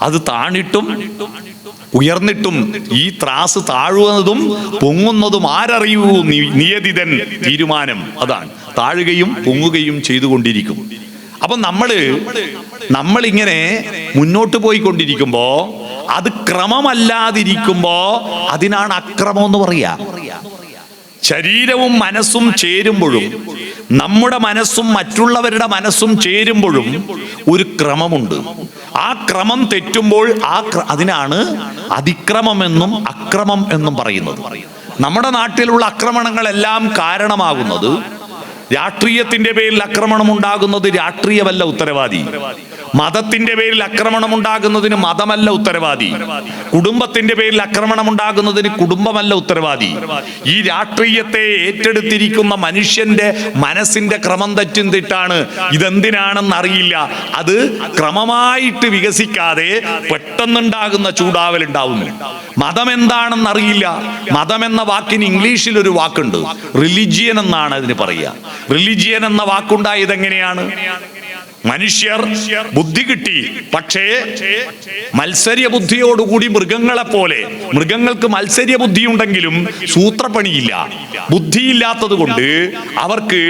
അത് താണിട്ടും ഉയർന്നിട്ടും ഈ ത്രാസ് താഴുന്നതും പൊങ്ങുന്നതും ആരറിയൂ? നിയതിതൻ തീരുമാനം. അതാണ്. താഴുകയും പൊങ്ങുകയും ചെയ്തുകൊണ്ടിരിക്കും. അപ്പൊ നമ്മളിങ്ങനെ മുന്നോട്ട് പോയിക്കൊണ്ടിരിക്കുമ്പോ അത് ക്രമമല്ലാതിരിക്കുമ്പോ അതിനാണ് അക്രമം എന്ന് പറയാ. ശരീരവും മനസ്സും ചേരുമ്പോഴും നമ്മുടെ മനസ്സും മറ്റുള്ളവരുടെ മനസ്സും ചേരുമ്പോഴും ഒരു ക്രമമുണ്ട്. ആ ക്രമം തെറ്റുമ്പോൾ അതിനാണ് അതിക്രമമെന്നും അക്രമം എന്നും പറയുന്നത്. നമ്മുടെ നാട്ടിലുള്ള ആക്രമണങ്ങളെല്ലാം കാരണമാകുന്നത്, രാഷ്ട്രീയത്തിന്റെ പേരിൽ ആക്രമണം ഉണ്ടാകുന്നത് രാഷ്ട്രീയമല്ല ഉത്തരവാദി, മതത്തിന്റെ പേരിൽ ആക്രമണം ഉണ്ടാകുന്നതിന് മതമല്ല ഉത്തരവാദി, കുടുംബത്തിന്റെ പേരിൽ ആക്രമണം ഉണ്ടാകുന്നതിന് കുടുംബമല്ല ഉത്തരവാദി. ഈ രാഷ്ട്രീയത്തെ ഏറ്റെടുത്തിരിക്കുന്ന മനുഷ്യന്റെ മനസ്സിന്റെ ക്രമം തെറ്റാണ്. ഇതെന്തിനാണെന്ന് അറിയില്ല. അത് ക്രമമായിട്ട് വികസിക്കാതെ പെട്ടെന്നുണ്ടാകുന്ന ചൂടാവൽ ഉണ്ടാവുന്നു. മതം എന്താണെന്ന് അറിയില്ല. മതം എന്ന വാക്കിന് ഇംഗ്ലീഷിൽ ഒരു വാക്കുണ്ട്, റിലിജിയൻ എന്നാണ് അതിന് പറയുക. റിലിജിയൻ എന്ന വാക്കുണ്ടായത് എങ്ങനെയാണ്? മനുഷ്യർ ബുദ്ധി കിട്ടി, പക്ഷേ മത്സര്യ ബുദ്ധിയോടുകൂടി മൃഗങ്ങളെ പോലെ, മൃഗങ്ങൾക്ക് മത്സര്യ ബുദ്ധിയുണ്ടെങ്കിലും സൂത്രപ്പണിയില്ല. ബുദ്ധിയില്ലാത്തത് കൊണ്ട് അവർക്ക്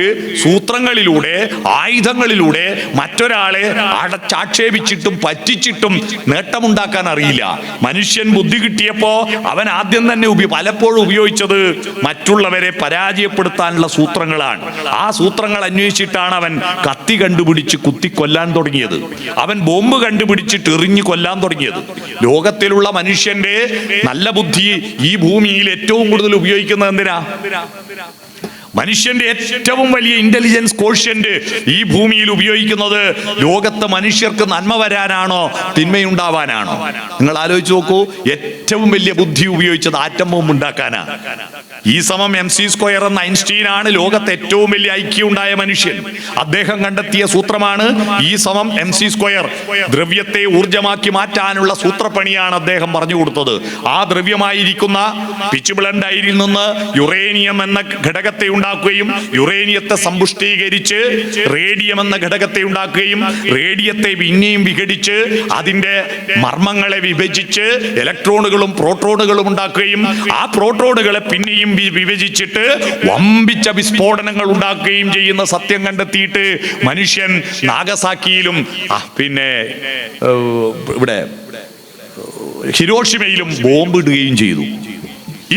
സൂത്രങ്ങളിലൂടെ, ആയുധങ്ങളിലൂടെ മറ്റൊരാളെ അടച്ചാക്ഷേപിച്ചിട്ടും പറ്റിച്ചിട്ടും നേട്ടമുണ്ടാക്കാൻ അറിയില്ല. മനുഷ്യൻ ബുദ്ധി കിട്ടിയപ്പോ അവൻ ആദ്യം തന്നെ പലപ്പോഴും ഉപയോഗിച്ചത് മറ്റുള്ളവരെ പരാജയപ്പെടുത്താനുള്ള സൂത്രങ്ങളാണ്. ആ സൂത്രങ്ങൾ അന്വേഷിച്ചിട്ടാണ് അവൻ കത്തി കണ്ടുപിടിച്ച് കൊല്ലാൻ തുടങ്ങിയത്. അവൻ ബോംബ് കണ്ടുപിടിച്ചിട്ട് എറിഞ്ഞു കൊല്ലാൻ തുടങ്ങിയത്. ലോകത്തിലുള്ള മനുഷ്യന്റെ നല്ല ബുദ്ധി ഈ ഭൂമിയിൽ ഏറ്റവും കൂടുതൽ ഉപയോഗിക്കുന്നത് എന്തിനാ? മനുഷ്യന്റെ ഏറ്റവും വലിയ ഇന്റലിജൻസ് കോഷ്യന്റ് ഈ ഭൂമിയിൽ ഉപയോഗിക്കുന്നത് ലോകത്ത് മനുഷ്യർക്ക് നന്മ വരാനാണോ തിന്മയുണ്ടാവാനാണോ? നിങ്ങൾ ആലോചിച്ച് നോക്കൂ. ഏറ്റവും വലിയ ബുദ്ധി ഉപയോഗിച്ചത് ആറ്റം ബോംബ് ഉണ്ടാക്കാനാ. E=mc² എന്ന ഐൻസ്റ്റീൻ ആണ് ലോകത്ത് ഏറ്റവും വലിയ ഐക്യം ഉണ്ടായ മനുഷ്യൻ. അദ്ദേഹം കണ്ടെത്തിയ സൂത്രമാണ് E=mc². ദ്രവ്യത്തെ ഊർജമാക്കി മാറ്റാനുള്ള സൂത്രപ്പണിയാണ് അദ്ദേഹം പറഞ്ഞു കൊടുത്തത്. ആ ദ്രവ്യമായിരിക്കുന്ന പിച്ച് ബ്ലൻഡ് അയിരിൽ നിന്ന് യുറേനിയം എന്ന ഘടകത്തെ ഉണ്ടാക്കുകയും യുറേനിയത്തെ സമ്പുഷ്ടീകരിച്ച് റേഡിയം എന്ന ഘടകത്തെ ഉണ്ടാക്കുകയും റേഡിയത്തെ പിന്നെയും വിഘടിച്ച് അതിന്റെ മർമ്മങ്ങളെ വിഭജിച്ച് ഇലക്ട്രോണുകളും പ്രോട്ടോണുകളും ഉണ്ടാക്കുകയും ആ പ്രോട്ടോണുകളെ പിന്നെയും വിഭജിച്ചിട്ട് വമ്പിച്ച വിസ്ഫോടനങ്ങൾ ഉണ്ടാക്കുകയും ചെയ്യുന്ന സത്യം കണ്ടെത്തിയിട്ട് മനുഷ്യൻ നാഗസാക്കിയിലും പിന്നെ ഇവിടെ ഹിരോഷിമയിലും ബോംബിടുകയും ചെയ്തു.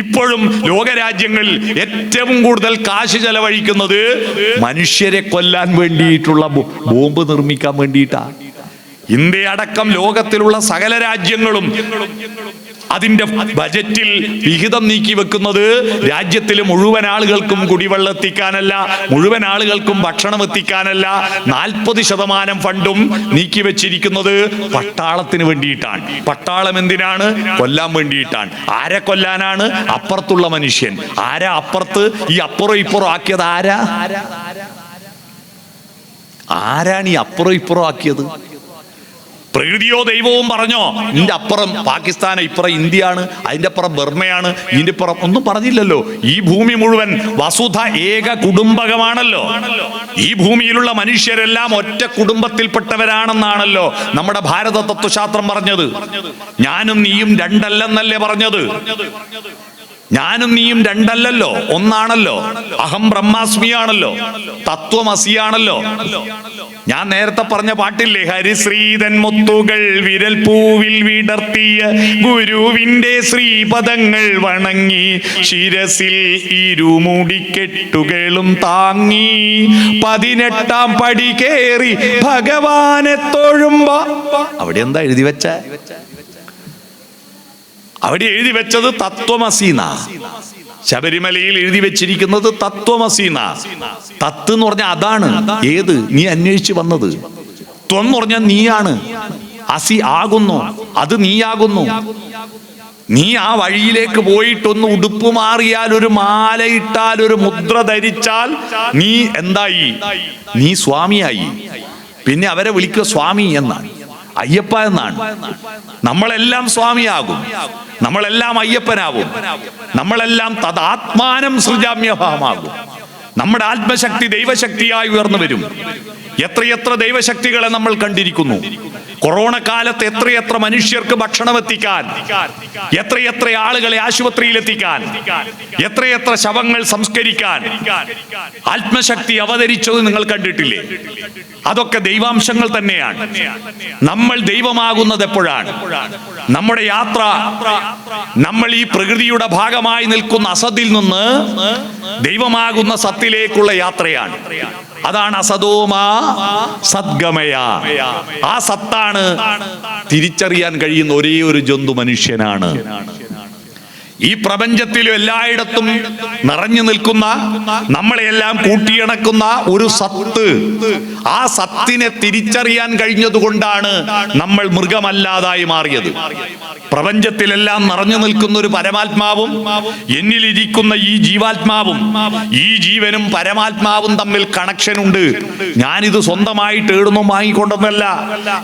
ഇപ്പോഴും ലോകരാജ്യങ്ങൾ ഏറ്റവും കൂടുതൽ കാശ് ചെലവഴിക്കുന്നത് മനുഷ്യരെ കൊല്ലാൻ വേണ്ടിയിട്ടുള്ള ബോംബ് നിർമ്മിക്കാൻ വേണ്ടിയിട്ടാണ്. ഇന്ത്യ അടക്കം ലോകത്തിലുള്ള സകല രാജ്യങ്ങളും അതിന്റെ ബജറ്റിൽ വിഹിതം നീക്കി വെക്കുന്നത് രാജ്യത്തിലെ മുഴുവൻ ആളുകൾക്കും കുടിവെള്ളം എത്തിക്കാനല്ല, മുഴുവൻ ആളുകൾക്കും ഭക്ഷണം എത്തിക്കാനല്ല. 40% ഫണ്ടും നീക്കി വെച്ചിരിക്കുന്നത് പട്ടാളത്തിന് വേണ്ടിയിട്ടാണ്. പട്ടാളം എന്തിനാണ്? കൊല്ലാൻ വേണ്ടിയിട്ടാണ്. ആരെ കൊല്ലാനാണ്? അപ്പുറത്തുള്ള മനുഷ്യൻ. ആരാ അപ്പുറത്ത്? ഈ അപ്പുറം ഇപ്പുറം ആക്കിയത് ആരാണ് ഈ അപ്പുറം ഇപ്പുറം ആക്കിയത്? പ്രകൃതിയോ ദൈവവും പറഞ്ഞോ ഇതിന്റെ അപ്പുറം പാകിസ്ഥാൻ, ഇപ്പുറം ഇന്ത്യയാണ്, അതിന്റെ അപ്പുറം ബർമയാണ്, ഇതിന്റെ അപ്പുറം ഒന്നും പറഞ്ഞില്ലല്ലോ. ഈ ഭൂമി മുഴുവൻ വസുധ ഏക കുടുംബകമാണല്ലോ. ഈ ഭൂമിയിലുള്ള മനുഷ്യരെല്ലാം ഒറ്റ കുടുംബത്തിൽപ്പെട്ടവരാണെന്നാണല്ലോ നമ്മുടെ ഭാരത തത്വശാസ്ത്രം പറഞ്ഞത്. ഞാനും നീയും രണ്ടല്ലെന്നല്ലേ പറഞ്ഞത്? ഞാനും നീയും രണ്ടല്ലല്ലോ, ഒന്നാണല്ലോ. അഹം ബ്രഹ്മാസ്മിയാണല്ലോ, തത്വമസിയാണല്ലോ. ഞാൻ നേരത്തെ പറഞ്ഞ പാട്ടില്ലേ, ഹരിശ്രീതൻ മുത്തുകൾ വിരൽ പൂവിൽ വിടർത്തിയ ഗുരുവിന്റെ ശ്രീപദങ്ങൾ വണങ്ങി ശിരസിൽ ഇരുമുടിക്കെട്ടുകളും താങ്ങി 18-ാം പടി കേറി ഭഗവാനെ തൊഴുമ്പോ. അവിടെ എന്താ എഴുതി വെച്ച? അവിടെ എഴുതി വെച്ചത് തത്വമസീന. ശബരിമലയിൽ എഴുതി വെച്ചിരിക്കുന്നത് തത്വമസീന. തത്ത് എന്ന് പറഞ്ഞാൽ അതാണ്. ഏത്? നീ അന്വേഷിച്ച് വന്നത്. ത്വം എന്ന് പറഞ്ഞാൽ നീയാണ്. അസി ആകുന്നു, അത് നീയാകുന്നു. നീ ആ വഴിയിലേക്ക് പോയിട്ടൊന്ന് ഉടുപ്പ് മാറിയാൽ, ഒരു മാല ഇട്ടാൽ, ഒരു മുദ്ര ധരിച്ചാൽ നീ എന്തായി? നീ സ്വാമിയായി. പിന്നെ അവരെ വിളിക്കുക സ്വാമി എന്നാണ്, അയ്യപ്പ എന്നാണ്. നമ്മളെല്ലാം സ്വാമിയാകും, നമ്മളെല്ലാം അയ്യപ്പനാകും, നമ്മളെല്ലാം തദാത്മാനം സൃജാമ്യഭാവമാകും. നമ്മുടെ ആത്മശക്തി ദൈവശക്തിയായി ഉയർന്നു വരും. എത്രയെത്ര ദൈവശക്തികളെ നമ്മൾ കണ്ടിരിക്കുന്നു. കൊറോണ കാലത്ത് എത്രയെത്ര മനുഷ്യർക്ക് ഭക്ഷണം എത്തിക്കാൻ, എത്രയെത്ര ആളുകളെ ആശുപത്രിയിൽ എത്തിക്കാൻ, എത്രയെത്ര ശവങ്ങൾ സംസ്കരിക്കാൻ ആത്മശക്തി അവതരിച്ചത് നിങ്ങൾ കണ്ടിട്ടില്ലേ? അതൊക്കെ ദൈവാംശങ്ങൾ തന്നെയാണ്. നമ്മൾ ദൈവമാകുന്നത് എപ്പോഴാണ്? നമ്മുടെ യാത്ര, നമ്മൾ ഈ പ്രകൃതിയുടെ ഭാഗമായി നിൽക്കുന്ന അസത്തിൽ നിന്ന് ദൈവമാകുന്ന സത്തിലേക്കുള്ള യാത്രയാണ്. അതാണ് അസതോമാ സദ്ഗമയ. ആ സത്താണ് തിരിച്ചറിയാൻ കഴിയുന്ന ഒരേ ഒരു ജന്തു മനുഷ്യനാണ്. ഈ പ്രപഞ്ചത്തിലും എല്ലായിടത്തും നിറഞ്ഞു നിൽക്കുന്ന, നമ്മളെല്ലാം കൂട്ടിയിണക്കുന്ന ഒരു സത്ത്. ആ സത്തിനെ തിരിച്ചറിയാൻ കഴിഞ്ഞതുകൊണ്ടാണ് നമ്മൾ മൃഗമല്ലാതായി മാറിയത്. പ്രപഞ്ചത്തിലെല്ലാം നിറഞ്ഞു നിൽക്കുന്ന ഒരു പരമാത്മാവും എന്നിലിരിക്കുന്ന ഈ ജീവാത്മാവും, ഈ ജീവനും പരമാത്മാവും തമ്മിൽ കണക്ഷൻ ഉണ്ട്. ഞാനിത് സ്വന്തമായിട്ട് എഴുതുന്നു വാങ്ങിക്കൊണ്ടൊന്നല്ല.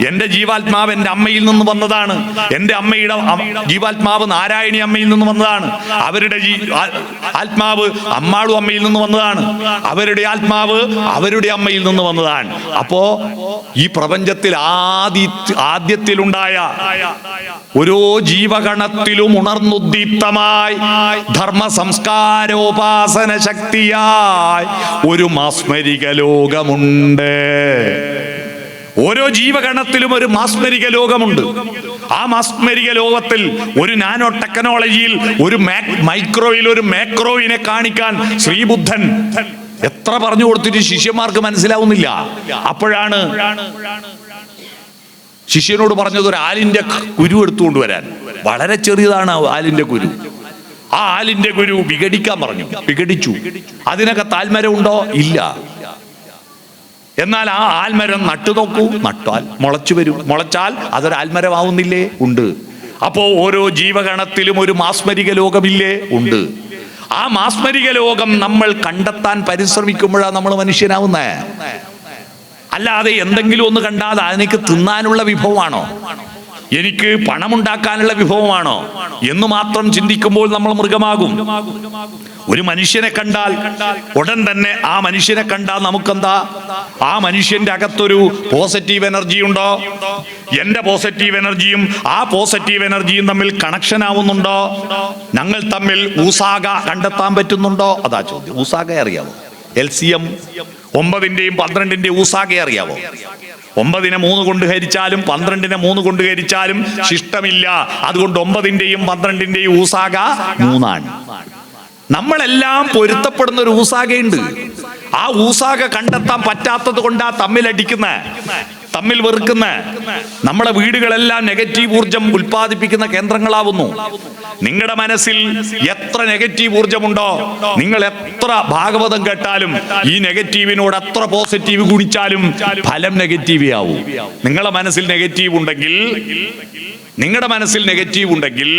എന്റെ ജീവാത്മാവ് എന്റെ അമ്മയിൽ നിന്ന് വന്നതാണ്. എന്റെ അമ്മയുടെ ജീവാത്മാവ് നാരായണി അമ്മയിൽ നിന്ന് വന്നതാണ്. അവരുടെ ആത്മാവ് അമ്മാളും അമ്മയിൽ നിന്ന് വന്നതാണ്. അവരുടെ ആത്മാവ് അവരുടെ അമ്മയിൽ നിന്ന് വന്നതാണ്. അപ്പോ ഈ പ്രപഞ്ചത്തിൽ ആദ്യത്തിലുണ്ടായ ഓരോ ജീവഗണത്തിലും ഉണർന്നുദ്ദീപ്തമായി ധർമ്മ സംസ്കാരോപാസന ശക്തിയായി ഒരു മാസ്മരിക ലോകമുണ്ട്. ഓരോ ജീവഗണത്തിലും ഒരു മാസ്മരിക ലോകമുണ്ട്. ആ മാസ്മരിക ലോകത്തിൽ ഒരു നാനോ ടെക്നോളജിയിൽ, ഒരു മൈക്രോയിൽ ഒരു മാക്രോയിനെ കാണിക്കാൻ ശ്രീബുദ്ധൻ എത്ര പറഞ്ഞു കൊടുത്തിട്ട് ശിഷ്യന്മാർക്ക് മനസ്സിലാവുന്നില്ല. അപ്പോഴാണ് ശിഷ്യനോട് പറഞ്ഞത് ഒരു ആലിന്റെ കുരു എടുത്തുകൊണ്ട് വരാൻ. വളരെ ചെറിയതാണ് ആലിന്റെ കുരു. ആ ആലിന്റെ കുരു വിഘടിക്കാൻ പറഞ്ഞു. വിഘടിച്ചു. അതിനൊക്കെ താൽമരം ഉണ്ടോ? ഇല്ല. എന്നാൽ ആ ആൽമരം നട്ടു നോക്കൂ. നട്ടാൽ മുളച്ചു വരും. മുളച്ചാൽ അതൊരു ആൽമരമാവുന്നില്ലേ? ഉണ്ട്. അപ്പോ ഓരോ ജീവഗണത്തിലും ഒരു മാസ്മരിക ലോകമില്ലേ? ഉണ്ട്. ആ മാസ്മരിക ലോകം നമ്മൾ കണ്ടെത്താൻ പരിശ്രമിക്കുമ്പോഴാണ് നമ്മൾ മനുഷ്യനാവുന്നേ. അല്ലാതെ എന്തെങ്കിലും ഒന്ന് കണ്ടാൽ അതിനേക്ക് തിന്നാനുള്ള വിഭവമാണോ, എനിക്ക് പണമുണ്ടാക്കാനുള്ള വിഭവമാണോ എന്ന് മാത്രം ചിന്തിക്കുമ്പോൾ നമ്മൾ മൃഗമാകും. ഒരു മനുഷ്യനെ കണ്ടാൽ ഉടൻ തന്നെ ആ മനുഷ്യനെ കണ്ടാൽ നമുക്കെന്താ? ആ മനുഷ്യന്റെ അകത്തൊരു പോസിറ്റീവ് എനർജി ഉണ്ടോ? എന്റെ പോസിറ്റീവ് എനർജിയും ആ പോസിറ്റീവ് എനർജിയും തമ്മിൽ കണക്ഷൻ ആവുന്നുണ്ടോ? ഞങ്ങൾ തമ്മിൽ ഊസാക കണ്ടെത്താൻ പറ്റുന്നുണ്ടോ? അതാ ചോദ്യം. ഊസാക അറിയാമോ? LCM 9ന്റെയും 12ന്റെയും ഊസാക അറിയാവോ? 9നെ 3 കൊണ്ട് ഹരിച്ചാലും 12നെ 3 കൊണ്ട് ഹരിച്ചാലും ശിഷ്ടമില്ല. അതുകൊണ്ട് 9ന്റെയും 12ന്റെയും ഊസാക 3ആണ്. നമ്മളെല്ലാം പൊരുത്തപ്പെടുന്ന ഒരു ഊസാകയുണ്ട്. ആ ഊസാക കണ്ടെത്താൻ പറ്റാത്തത് കൊണ്ടാ തമ്മിലടിക്കുന്ന, തമ്മിൽ വെറുക്കുന്ന. നമ്മുടെ വീടുകളെല്ലാം നെഗറ്റീവ് ഊർജം ഉൽപ്പാദിപ്പിക്കുന്ന കേന്ദ്രങ്ങളാവുന്നു. നിങ്ങളുടെ മനസ്സിൽ എത്ര നെഗറ്റീവ് ഊർജമുണ്ടോ, നിങ്ങൾ എത്ര ഭാഗവതം കേട്ടാലും ഈ നെഗറ്റീവിനോട് എത്ര പോസിറ്റീവ് ഗുണിച്ചാലും ഫലം നെഗറ്റീവേ ആവും. നിങ്ങളുടെ മനസ്സിൽ നെഗറ്റീവ് ഉണ്ടെങ്കിൽ, നിങ്ങളുടെ മനസ്സിൽ നെഗറ്റീവ് ഉണ്ടെങ്കിൽ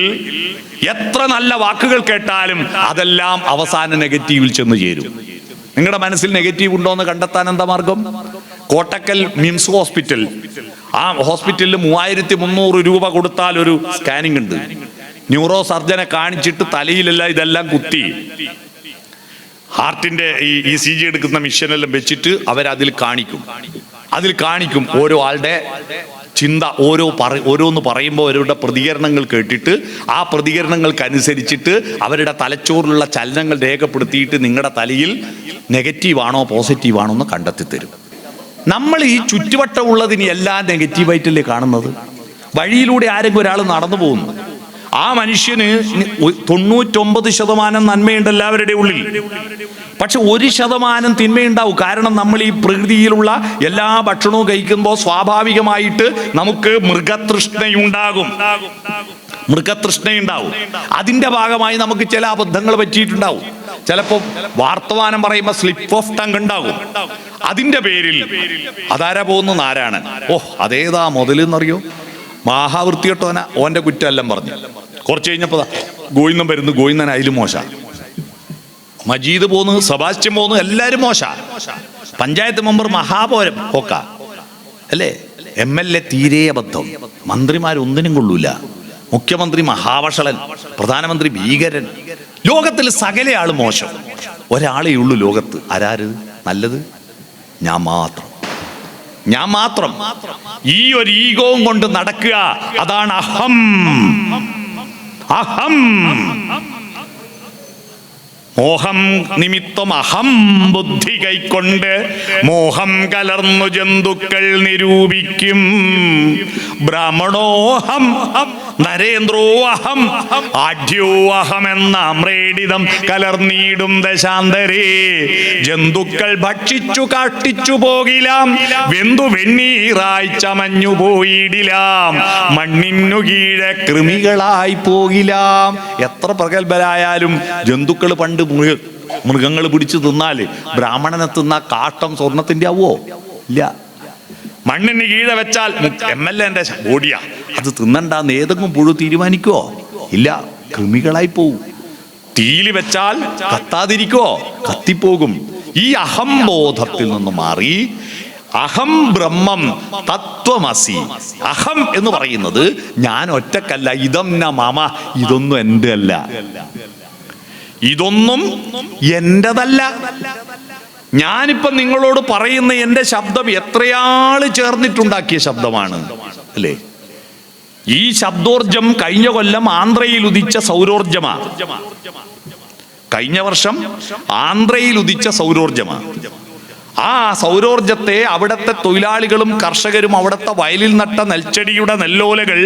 എത്ര നല്ല വാക്കുകൾ കേട്ടാലും അതെല്ലാം അവസാന നെഗറ്റീവിൽ ചെന്ന് ചേരും. നിങ്ങളുടെ മനസ്സിൽ നെഗറ്റീവ് ഉണ്ടോ എന്ന് കണ്ടെത്താൻ എന്താ മാർഗം? കോട്ടക്കൽ മിംസ് ഹോസ്പിറ്റൽ, ആ ഹോസ്പിറ്റലിൽ 3300 രൂപ കൊടുത്താൽ ഒരു സ്കാനിങ് ഉണ്ട്. ന്യൂറോ സർജനെ കാണിച്ചിട്ട് തലയിലെല്ലാം ഇതെല്ലാം കുത്തി ഹാർട്ടിന്റെ ഈ ECG എടുക്കുന്ന മിഷനെല്ലാം വെച്ചിട്ട് അവരതിൽ കാണിക്കും ഓരോ ആളുടെ ചിന്ത. ഓരോന്ന് പറയുമ്പോൾ അവരുടെ പ്രതികരണങ്ങൾ കേട്ടിട്ട് ആ പ്രതികരണങ്ങൾക്കനുസരിച്ചിട്ട് അവരുടെ തലച്ചോറിലുള്ള ചലനങ്ങൾ രേഖപ്പെടുത്തിയിട്ട് നിങ്ങളുടെ തലയിൽ നെഗറ്റീവാണോ പോസിറ്റീവാണോ എന്ന് കണ്ടെത്തി തരും. നമ്മൾ ഈ ചുറ്റുവട്ടമുള്ളതിന് എല്ലാം നെഗറ്റീവായിട്ടല്ലേ കാണുന്നത്. വഴിയിലൂടെ ആരെങ്കിലും ഒരാൾ നടന്നു പോകുന്നു, ആ മനുഷ്യന് 99% നന്മയുണ്ട് എല്ലാവരുടെ ഉള്ളിൽ. പക്ഷെ 1% തിന്മയുണ്ടാവും. കാരണം നമ്മൾ ഈ പ്രകൃതിയിലുള്ള എല്ലാ ഭക്ഷണവും കഴിക്കുമ്പോൾ സ്വാഭാവികമായിട്ട് നമുക്ക് മൃഗതൃഷ്ണയുണ്ടാകും. അതിന്റെ ഭാഗമായി നമുക്ക് ചില അബദ്ധങ്ങൾ പറ്റിയിട്ടുണ്ടാവും. ചിലപ്പോൾ വാർത്തമാനം പറയുമ്പോൾ സ്ലിപ്പ് ഓഫ് ടങ് ഉണ്ടാകും. അതിന്റെ പേരിൽ അതാരാ പോകുന്നു? നാരായണൻ. അതേതാ മുതലെന്നറിയോ? മഹാവൃത്തിയോട്ടോന ഓന്റെ കുറ്റമെല്ലാം പറഞ്ഞു. കുറച്ച് കഴിഞ്ഞപ്പോ ഗോവിന്ദൻ വരുന്നു. ഗോവിന്ദൻ അതിലും മോശ. മജീദ് പോന്നു, സെബാസ്റ്റ്യൻ പോന്നു, എല്ലാരും മോശ. പഞ്ചായത്ത് മെമ്പർ മഹാപോരം പോക്ക അല്ലേ? MLA തീരെ അബദ്ധം. മന്ത്രിമാരൊന്നിനും കൊള്ളൂല. മുഖ്യമന്ത്രി മഹാവഷളൻ, പ്രധാനമന്ത്രി ഭീകരൻ. ലോകത്തിൽ സകല ആള് മോശം. ഒരാളേ ഉള്ളൂ ലോകത്ത്. ആരാര് നല്ലത്? ഞാൻ മാത്രം. ഞാൻ മാത്രം. ഈ ഒരു ഈഗോവും കൊണ്ട് നടക്കുക, അതാണ് അഹം. അഹം മോഹം നിമിത്തം അഹം ബുദ്ധി കൈക്കൊണ്ട് മോഹം കലർന്നു ജന്തുക്കൾ നിരൂപിക്കും. ബ്രാഹ്മണോഹം നരേന്ദ്രോഹം ആഢ്യോഹം എന്ന അമ്രേഡിതം കലർന്നീടും ദശാന്തരേ. ജന്തുക്കൾ ഭക്ഷിച്ചു കാട്ടിച്ചു പോകിലാം, വെന്തു വെണ്ണീറായി ചമഞ്ഞു പോയിടിലാം, മണ്ണിനു കീഴെ കൃമികളായി പോകിലാം. എത്ര പ്രഗത്ഭരായാലും ജന്തുക്കൾ പണ്ട് മൃഗങ്ങൾ പിടിച്ചു തിന്നാല് ബ്രാഹ്മണനെ തിന്ന കാഷ്ടം സ്വർണത്തിന്റെ ആവോ? ഇല്ല. മണ്ണിന് കീഴെ വെച്ചാൽ MLA ബോഡിയാ, അത് തിന്നണ്ടെന്ന് ഏതെങ്കിലും പുഴു തീരുമാനിക്കോ? ഇല്ല, കൃമികളായി പോവും. തീയില് വെച്ചാൽ കത്താതിരിക്കോ? കത്തിപ്പോകും. ഈ അഹംബോധത്തിൽ നിന്ന് മാറി അഹം ബ്രഹ്മം തത്വമസി. അഹം എന്ന് പറയുന്നത് ഞാൻ ഒറ്റക്കല്ല, ഇതം ന മമ, ഇതൊന്നും എൻ്റെ അല്ല, ഇതൊന്നും എന്റേതല്ല. ഞാനിപ്പോ നിങ്ങളോട് പറയുന്ന എന്റെ ശബ്ദം എത്രയാള് ചേർന്നിട്ടുണ്ടാക്കിയ ശബ്ദമാണ് അല്ലേ? ഈ ശബ്ദോർജം കഴിഞ്ഞ കൊല്ലം ആന്ധ്രയിൽ ഉദിച്ച സൗരോർജമാ. കഴിഞ്ഞ വർഷം ആന്ധ്രയിൽ ഉദിച്ച സൗരോർജമാ. ആ സൗരോർജത്തെ അവിടുത്തെ തൊഴിലാളികളും കർഷകരും അവിടുത്തെ വയലിൽ നട്ട നെൽച്ചെടിയുടെ നെല്ലോലകൾ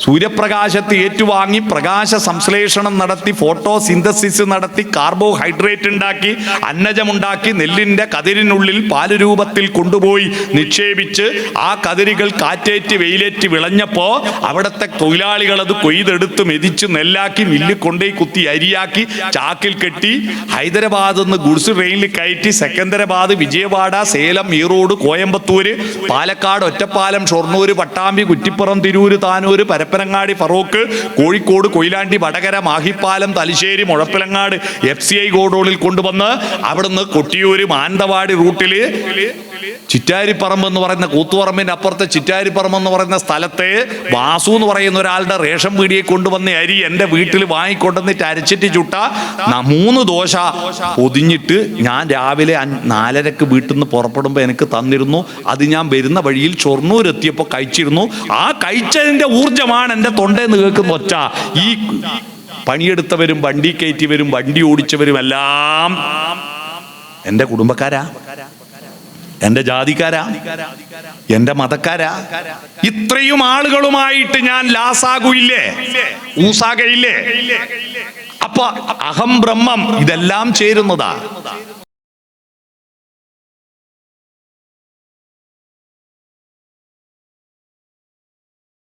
സൂര്യപ്രകാശത്തെ ഏറ്റുവാങ്ങി പ്രകാശ സംശ്ലേഷണം നടത്തി ഫോട്ടോസിന്തസിസ് നടത്തി കാർബോഹൈഡ്രേറ്റ് ഉണ്ടാക്കി അന്നജമുണ്ടാക്കി നെല്ലിന്റെ കതിരിനുള്ളിൽ പാല് രൂപത്തിൽ കൊണ്ടുപോയി നിക്ഷേപിച്ച് ആ കതിരുകൾ കാറ്റേറ്റ് വെയിലേറ്റ് വിളഞ്ഞപ്പോ അവിടുത്തെ തൊഴിലാളികൾ അത് കൊയ്തെടുത്ത് മെതിച്ച് നെല്ലാക്കി മില്ലിൽ കൊണ്ടുപോയി കുത്തി അരിയാക്കി ചാക്കിൽ കെട്ടി ഹൈദരാബാദ് നിന്ന് ഗുഡ്സ് ട്രെയിനിൽ കയറ്റി സെക്കന്ദരാബാദ്, വിജയവാഡ, സേലം, ഈറോഡ്, കോയമ്പത്തൂര്, പാലക്കാട്, ഒറ്റപ്പാലം, ഷൊർണൂര്, പട്ടാമ്പി, കുറ്റിപ്പുറം, തിരൂര്, താനൂര്, പരപ്പനങ്ങാടി, ഫറോക്ക്, കോഴിക്കോട്, കൊയിലാണ്ടി, വടകര, മാഹിപ്പാലം, തലശ്ശേരി, മുഴപ്പിലങ്ങാട് FCI ഗോഡൌണിൽ കൊണ്ടുവന്ന് അവിടുന്ന് കൊട്ടിയൂര്, മാനന്തവാടി റൂട്ടില് ചിറ്റാരിപ്പറമ്പ് എന്ന് പറയുന്ന കൂത്തുപറമ്പിന്റെ അപ്പുറത്തെ ചിറ്റാരിപ്പറമ്പ് എന്ന് പറയുന്ന സ്ഥലത്തെ വാസു എന്ന് പറയുന്ന ഒരാളുടെ റേഷൻ പീടിയെ കൊണ്ടുവന്ന അരി എൻ്റെ വീട്ടിൽ വാങ്ങിക്കൊണ്ടുവന്നിട്ട് അരച്ചിട്ട് ചുട്ട 3 ദോശ പൊതിഞ്ഞിട്ട് ഞാൻ രാവിലെ 4:30 വീട്ടിൽ നിന്ന് പുറപ്പെടുമ്പോൾ എനിക്ക് തന്നിരുന്നു. അത് ഞാൻ വരുന്ന വഴിയിൽ ഷൊർണൂർ എത്തിയപ്പോൾ കഴിച്ചിരുന്നു. ആ കഴിച്ചതിന്റെ ഊർജമാണ് എൻ്റെ തൊണ്ടയിൽ നിന്ന് കേൾക്കുന്ന ഒച്ച. ഈ പണിയെടുത്തവരും വണ്ടി കയറ്റിയവരും വണ്ടി ഓടിച്ചവരും എല്ലാം എൻ്റെ കുടുംബക്കാരാ, എൻ്റെ ജാതിക്കാരാ, എൻ്റെ മതക്കാരാ. ഇത്രയും ആളുകളുമായിട്ട് ഞാൻ ലാസാകൂയില്ലേ, ഊസാകയില്ലേ? അപ്പൊ അഹം ബ്രഹ്മം ഇതെല്ലാം ചേരുന്നതാ.